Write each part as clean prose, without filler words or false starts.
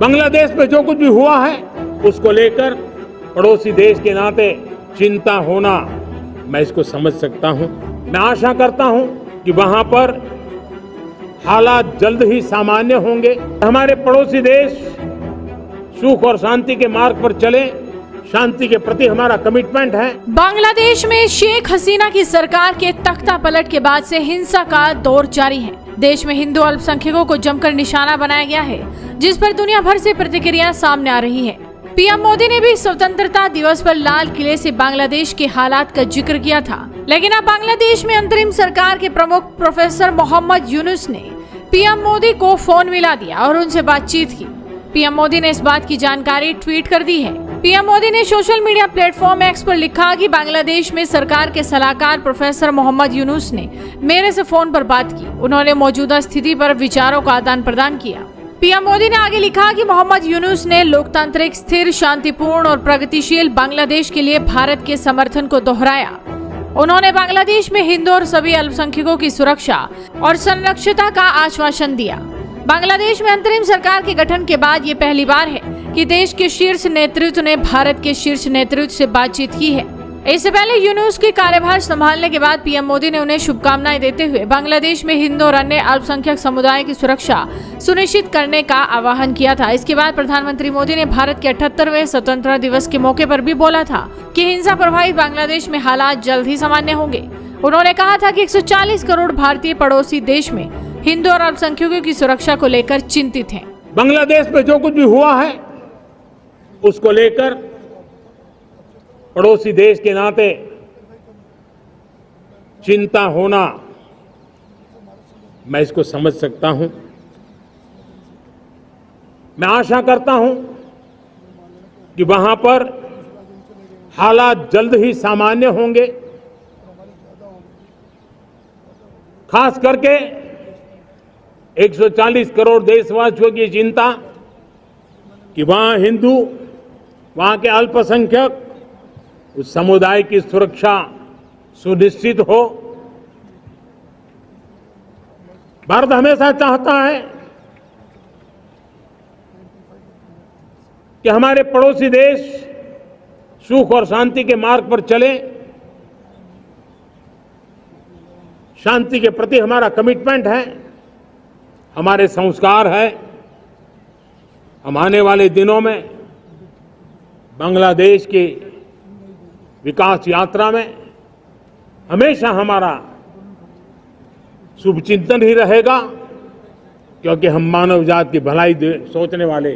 बांग्लादेश में जो कुछ भी हुआ है उसको लेकर पड़ोसी देश के नाते चिंता होना, मैं इसको समझ सकता हूं। मैं आशा करता हूं कि वहां पर हालात जल्द ही सामान्य होंगे। हमारे पड़ोसी देश सुख और शांति के मार्ग पर चले, शांति के प्रति हमारा कमिटमेंट है। बांग्लादेश में शेख हसीना की सरकार के तख्ता पलट के बाद से हिंसा का दौर जारी है। देश में हिंदू अल्पसंख्यकों को जमकर निशाना बनाया गया है, जिस पर दुनिया भर से प्रतिक्रियाएं सामने आ रही हैं। पीएम मोदी ने भी स्वतंत्रता दिवस पर लाल किले से बांग्लादेश के हालात का जिक्र किया था, लेकिन अब बांग्लादेश में अंतरिम सरकार के प्रमुख प्रोफेसर मोहम्मद यूनुस ने पीएम मोदी को फोन मिला दिया और उनसे बातचीत की। पीएम मोदी ने इस बात की जानकारी ट्वीट कर दी है। पीएम मोदी ने सोशल मीडिया प्लेटफॉर्म एक्स पर लिखा कि बांग्लादेश में सरकार के सलाहकार प्रोफेसर मोहम्मद यूनुस ने मेरे से फोन पर बात की। उन्होंने मौजूदा स्थिति पर विचारों का आदान प्रदान किया। पीएम मोदी ने आगे लिखा कि मोहम्मद यूनुस ने लोकतांत्रिक, स्थिर, शांतिपूर्ण और प्रगतिशील बांग्लादेश के लिए भारत के समर्थन को दोहराया। उन्होंने बांग्लादेश में हिंदू और सभी अल्पसंख्यकों की सुरक्षा और संरक्षिता का आश्वासन दिया। बांग्लादेश में अंतरिम सरकार के गठन के बाद ये पहली बार है कि देश के शीर्ष नेतृत्व ने भारत के शीर्ष नेतृत्व से बातचीत की है। इससे पहले यूनुस के कार्यभार संभालने के बाद पीएम मोदी ने उन्हें शुभकामनाएं देते हुए बांग्लादेश में हिंदू और अन्य अल्पसंख्यक समुदाय की सुरक्षा सुनिश्चित करने का आह्वान किया था। इसके बाद प्रधानमंत्री मोदी ने भारत के 78वें स्वतंत्रता दिवस के मौके पर भी बोला था कि हिंसा प्रभावित बांग्लादेश में हालात जल्द ही सामान्य होंगे। उन्होंने कहा था कि 140 करोड़ भारतीय पड़ोसी देश में हिंदू और अल्पसंख्यकों की सुरक्षा को लेकर चिंतित हैं। बांग्लादेश में जो कुछ भी हुआ है उसको लेकर पड़ोसी देश के नाते चिंता होना, मैं इसको समझ सकता हूं। मैं आशा करता हूं कि वहां पर हालात जल्द ही सामान्य होंगे। खास करके 140 करोड़ देशवासियों की चिंता कि वहां हिंदू, वहां के अल्पसंख्यक, उस समुदाय की सुरक्षा सुनिश्चित हो। भारत हमेशा चाहता है कि हमारे पड़ोसी देश सुख और शांति के मार्ग पर चले, शांति के प्रति हमारा कमिटमेंट है, हमारे संस्कार है। हम आने वाले दिनों में बांग्लादेश की विकास यात्रा में हमेशा हमारा शुभचिंतन ही रहेगा, क्योंकि हम मानव जाति की भलाई सोचने वाले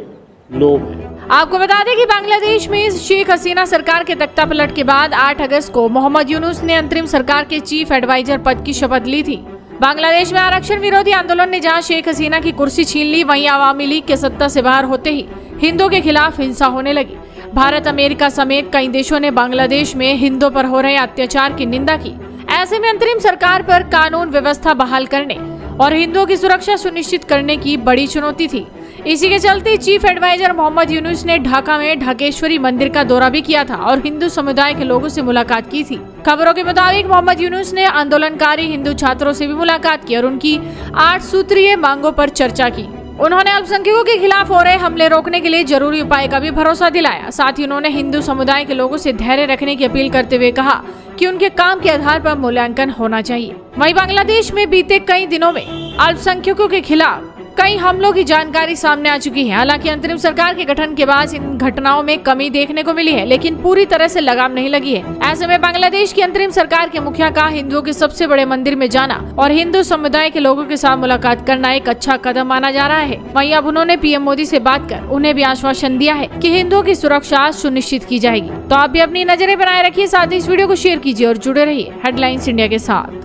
लोग हैं। आपको बता दें कि बांग्लादेश में शेख हसीना सरकार के तख्तापलट के बाद 8 अगस्त को मोहम्मद यूनुस ने अंतरिम सरकार के चीफ एडवाइजर पद की शपथ ली थी। बांग्लादेश में आरक्षण विरोधी आंदोलन ने जहां शेख हसीना की कुर्सी छीन ली, वहीं आवामी लीग के सत्ता से बाहर होते ही हिंदुओं के खिलाफ हिंसा होने लगी। भारत, अमेरिका समेत कई देशों ने बांग्लादेश में हिंदुओं पर हो रहे अत्याचार की निंदा की। ऐसे में अंतरिम सरकार पर कानून व्यवस्था बहाल करने और हिंदुओं की सुरक्षा सुनिश्चित करने की बड़ी चुनौती थी। इसी के चलते चीफ एडवाइजर मोहम्मद यूनुस ने ढाका में ढाकेश्वरी मंदिर का दौरा भी किया था और हिंदू समुदाय के लोगों से मुलाकात की थी। खबरों के मुताबिक मोहम्मद यूनुस ने आंदोलनकारी हिंदू छात्रों से भी मुलाकात की और उनकी 8 सूत्रीय मांगों पर चर्चा की। उन्होंने अल्पसंख्यकों के खिलाफ हो रहे हमले रोकने के लिए जरूरी उपाय का भी भरोसा दिलाया। साथ ही उन्होंने हिंदू समुदाय के लोगों से धैर्य रखने की अपील करते हुए कहा कि उनके काम के आधार पर मूल्यांकन होना चाहिए। वहीं बांग्लादेश में बीते कई दिनों में अल्पसंख्यकों के खिलाफ कई हमलों की जानकारी सामने आ चुकी है। हालांकि अंतरिम सरकार के गठन के बाद इन घटनाओं में कमी देखने को मिली है, लेकिन पूरी तरह से लगाम नहीं लगी है। ऐसे में बांग्लादेश की अंतरिम सरकार के मुखिया का हिंदुओं के सबसे बड़े मंदिर में जाना और हिंदू समुदाय के लोगों के साथ मुलाकात करना एक अच्छा कदम माना जा रहा है। वहीं अब उन्होंने पीएम मोदी से बात कर उन्हें भी आश्वासन दिया है कि हिंदुओं की सुरक्षा सुनिश्चित की जाएगी। तो आप भी अपनी नजरें बनाए रखिए, साथ ही इस वीडियो को शेयर कीजिए और जुड़े रहिए हेडलाइंस इंडिया के साथ।